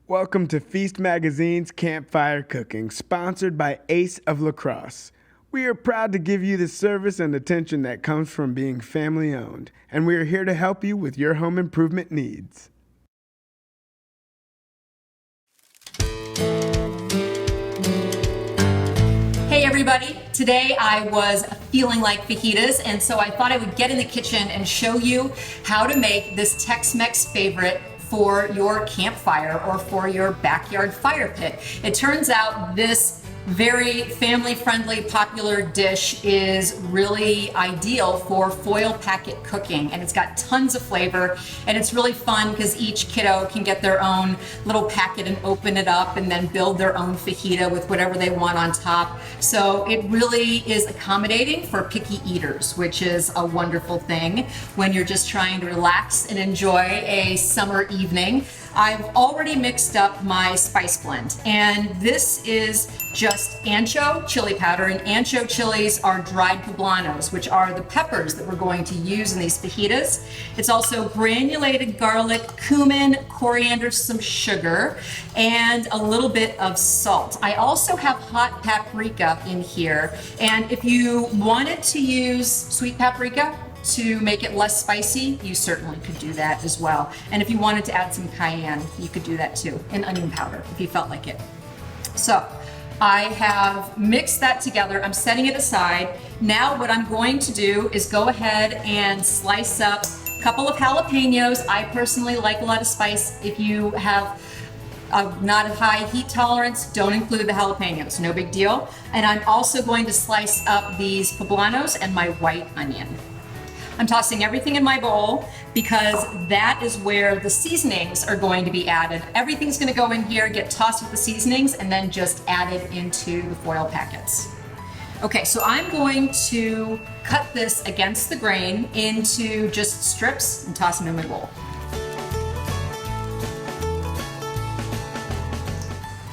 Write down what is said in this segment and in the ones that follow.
Welcome to Feast Magazine's Campfire Cooking, sponsored by Ace of La Crosse. We are proud to give you the service and attention that comes from being family owned, and we are here to help you with your home improvement needs. Hey everybody, today I was feeling like fajitas, and so I thought I would get in the kitchen and show you how to make this Tex Mex favorite for your campfire or for your backyard fire pit. It turns out this very family-friendly, popular dish is really ideal for foil packet cooking, and it's got tons of flavor, and it's really fun because each kiddo can get their own little packet and open it up and then build their own fajita with whatever they want on top. So it really is accommodating for picky eaters, which is a wonderful thing when you're just trying to relax and enjoy a summer evening. I've already mixed up my spice blend, and this is just ancho chili powder, and ancho chilies are dried poblanos, which are the peppers that we're going to use in these fajitas. It's also granulated garlic, cumin, coriander, some sugar, and a little bit of salt. I also have hot paprika in here, and if you wanted to use sweet paprika to make it less spicy, you certainly could do that as well. And if you wanted to add some cayenne, you could do that too, and onion powder if you felt like it. So I have mixed that together. I'm setting it aside. Now what I'm going to do is go ahead and slice up a couple of jalapenos. I personally like a lot of spice. If you have not a high heat tolerance, don't include the jalapenos, no big deal. And I'm also going to slice up these poblanos and my white onion. I'm tossing everything in my bowl because that is where the seasonings are going to be added. Everything's going to go in here, get tossed with the seasonings, and then just added into the foil packets. Okay, so I'm going to cut this against the grain into just strips and toss them in my bowl.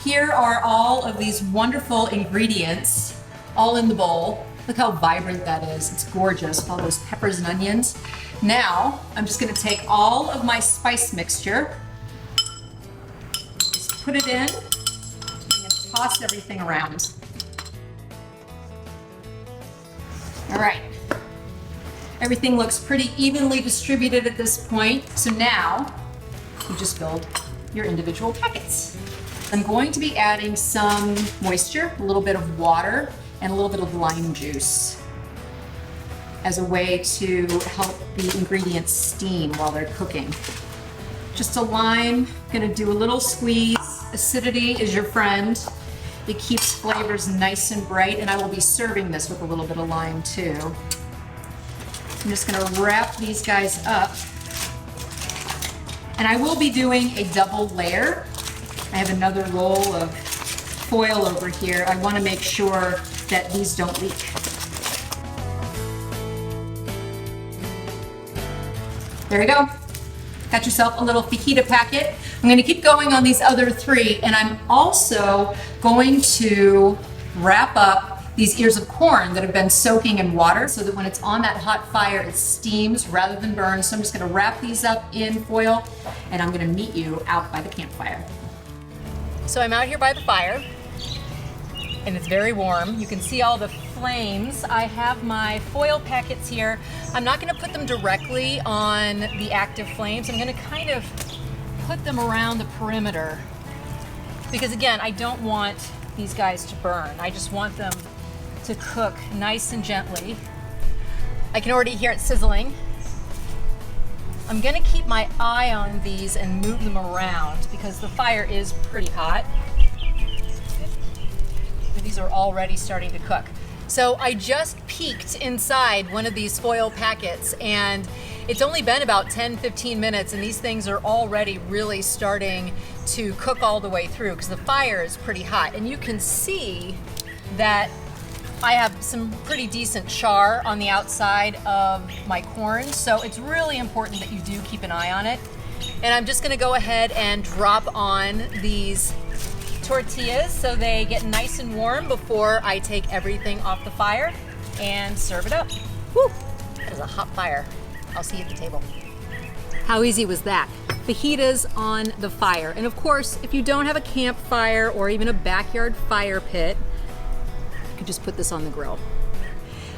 Here are all of these wonderful ingredients all in the bowl. Look how vibrant that is. It's gorgeous, all those peppers and onions. Now, I'm just gonna take all of my spice mixture, just put it in, and I'm gonna toss everything around. All right, everything looks pretty evenly distributed at this point. So now, you just build your individual packets. I'm going to be adding some moisture, a little bit of water, and a little bit of lime juice as a way to help the ingredients steam while they're cooking. Just a lime, gonna do a little squeeze. Acidity is your friend. It keeps flavors nice and bright, and I will be serving this with a little bit of lime too. I'm just gonna wrap these guys up. And I will be doing a double layer. I have another roll of foil over here. I wanna make sure that these don't leak. There you go. Got yourself a little fajita packet. I'm gonna keep going on these other three, and I'm also going to wrap up these ears of corn that have been soaking in water so that when it's on that hot fire, it steams rather than burns. So I'm just gonna wrap these up in foil, and I'm gonna meet you out by the campfire. So I'm out here by the fire, and it's very warm. You can see all the flames. I have my foil packets here. I'm not gonna put them directly on the active flames. I'm gonna kind of put them around the perimeter because again, I don't want these guys to burn. I just want them to cook nice and gently. I can already hear it sizzling. I'm gonna keep my eye on these and move them around because the fire is pretty hot. These are already starting to cook. So I just peeked inside one of these foil packets, and it's only been about 10-15 minutes, and these things are already really starting to cook all the way through because the fire is pretty hot. And you can see that I have some pretty decent char on the outside of my corn, so it's really important that you do keep an eye on it. And I'm just gonna go ahead and drop on these tortillas so they get nice and warm before I take everything off the fire and serve it up. Woo! That is a hot fire. I'll see you at the table. How easy was that? Fajitas on the fire. And of course, if you don't have a campfire or even a backyard fire pit, you can just put this on the grill.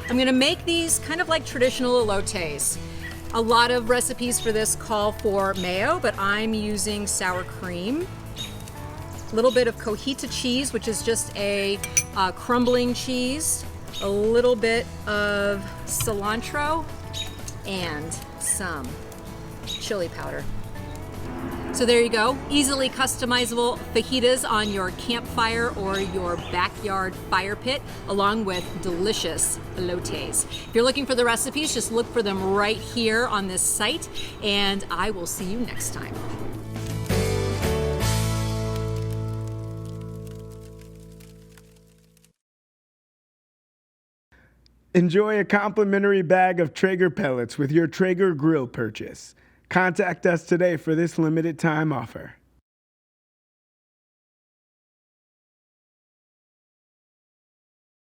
I'm gonna make these kind of like traditional elotes. A lot of recipes for this call for mayo, but I'm using sour cream. A little bit of cojita cheese, which is just a crumbling cheese. A little bit of cilantro and some chili powder. So there you go, easily customizable fajitas on your campfire or your backyard fire pit, along with delicious elotes. If you're looking for the recipes, just look for them right here on this site, and I will see you next time. Enjoy a complimentary bag of Traeger pellets with your Traeger grill purchase. Contact us today for this limited time offer.